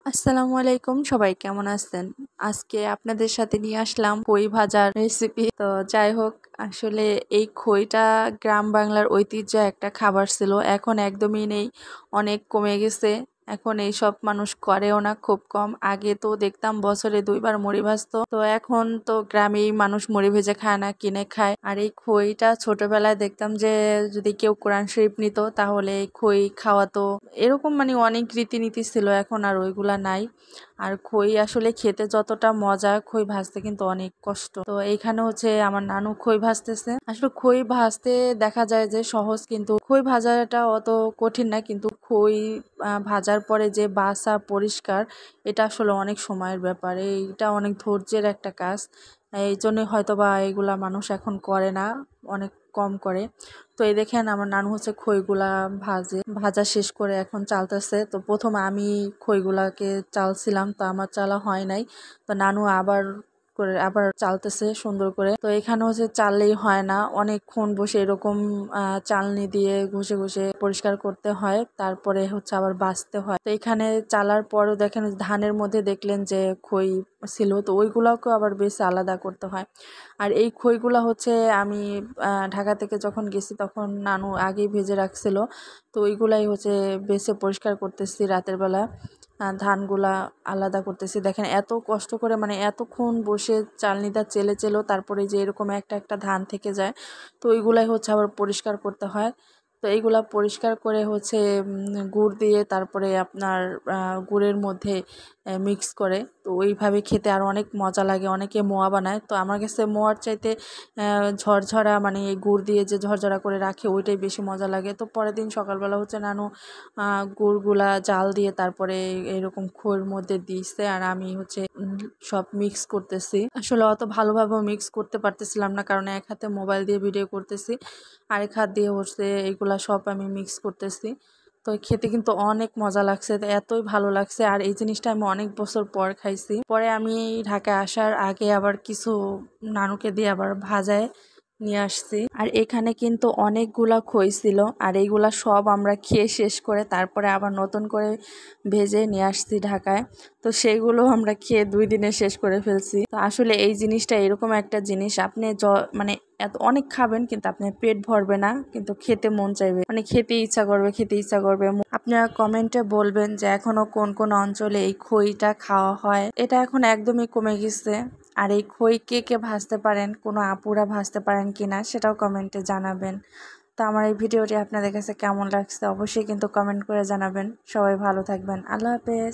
আসসালামু আলাইকুম, সবাই কেমন আছেন? আজকে আপনাদের সাথে নিয়ে আসলাম খই ভাজার রেসিপি। তো যাই হোক, আসলে এই খইটা গ্রাম বাংলার ঐতিহ্য একটা খাবার ছিল, এখন একদমই নেই, অনেক কমে গেছে। এখন এইসব মানুষ করেও না, খুব কম। আগে তো দেখতাম বছরে 2 বার মুড়ি ভাজতো, তো এখন তো গ্রামেই মানুষ মুড়ি ভেজে খায় না, কিনে খায়। আর এই খইটা ছোটবেলায় দেখতাম যে যদি কেউ কোরআন শরীফ নিত তাহলে এই খই খাওয়াতো, এরকম মানে অনেক রীতিনীতি ছিল, এখন আর ওইগুলা নাই। আর খই আসলে খেতে যতটা মজা, খই ভাজতে কিন্তু অনেক কষ্ট। তো এইখানে হচ্ছে আমার নানু খই ভাজতেছে। আসলে খই ভাজতে দেখা যায় যে সহজ, কিন্তু খই ভাজাটা অত কঠিন না, কিন্তু খই ভাজার পরে যে বাসা পরিষ্কার, এটা আসলে অনেক সময়ের ব্যাপার, এইটা অনেক ধৈর্যের একটা কাজ। এই জন্যই হয়তো বা এগুলা মানুষ এখন করে না, অনেক কম করে। তো এই দেখেন আমার নানু হচ্ছে খইগুলা ভাজা শেষ করে এখন চালতেছে। তো প্রথমে আমি খইগুলাকে চালছিলাম, তো আমার চালা হয় নাই, তো নানু আবার চালতেছে সুন্দর করে। তো এখানে হচ্ছে চাললেই হয় না, অনেকক্ষণ বসে এরকম চালনি দিয়ে ঘষে ঘষে পরিষ্কার করতে হয়, তারপরে হচ্ছে আবার বাছতে হয়। তো এখানে চালার পরও দেখেন ধানের মধ্যে দেখলেন যে খই ছিল, তো ওইগুলাকেও আবার বেশ আলাদা করতে হয়। আর এই খইগুলা হচ্ছে আমি ঢাকা থেকে যখন গেছি তখন নানু আগেই ভেজে রাখছিল, তো ওইগুলাই হচ্ছে বেছে পরিষ্কার করতেছি রাতের বেলা। ধানগুলা আলাদা করতেছি। দেখেন এত কষ্ট করে, মানে এতক্ষণ বসে চালনিটা চেলেও তারপরে যে এরকম একটা একটা ধান থেকে যায়, তো ওইগুলাই হচ্ছে আবার পরিষ্কার করতে হয়। তো এইগুলা পরিষ্কার করে হচ্ছে গুড় দিয়ে তারপরে আপনার গুড়ের মধ্যে মিক্স করে, তো ওইভাবে খেতে আর অনেক মজা লাগে। অনেকে মোয়া বানায়, তো আমার কাছে মোয়ার চাইতে ঝরঝরা, মানে এই গুড় দিয়ে যে ঝরঝরা করে রাখে ওইটাই বেশি মজা লাগে। তো পরের দিন সকালবেলা হচ্ছে নানু গুড়গুলা জাল দিয়ে তারপরে এরকম খইয়ের মধ্যে দিয়েছে, আর আমি হচ্ছে সব মিক্স করতেছি। আসলে অত ভালোভাবেও মিক্স করতে পারতেছিলাম না, কারণ এক হাতে মোবাইল দিয়ে ভিডিও করতেছি, আরেক হাত দিয়ে হচ্ছে এইগুলা সব আমি মিক্স করতেছি। তো খেতে কিন্তু অনেক মজা লাগছে, তো এতই ভালো লাগছে। আর এই জিনিসটা আমি অনেক বছর পর খাইছি। পরে আমি ঢাকায় আসার আগে আবার কিছু নানুকে দিয়ে আবার ভাজায় নিয়ে আসছি। আর এখানে কিন্তু অনেকগুলা খই ছিল, আর এইগুলা সব আমরা খেয়ে শেষ করে তারপরে আবার নতুন করে ভেজে নিয়ে আসছি ঢাকায়। তো সেইগুলো আমরা খেয়ে 2 দিনে শেষ করে ফেলছি। তো আসলে এই জিনিসটা এরকম একটা জিনিস, আপনি মানে এত অনেক খাবেন কিন্তু আপনার পেট ভরবে না, কিন্তু খেতে মন চাইবে, মানে খেতে ইচ্ছা করবে। আপনারা কমেন্টে বলবেন যে এখনো কোন কোন অঞ্চলে এই খইটা খাওয়া হয়। এটা এখন একদমই কমে গেছে। আর এই খই কে কে ভাজতে পারেন, কোনো আপুরা ভাজতে পারেন কিনা সেটাও কমেন্টে জানাবেন। তো আমার এই ভিডিওটি আপনাদের কাছে কেমন লাগছে অবশ্যই কিন্তু কমেন্ট করে জানাবেন। সবাই ভালো থাকবেন, আল্লাহ হাফেজ।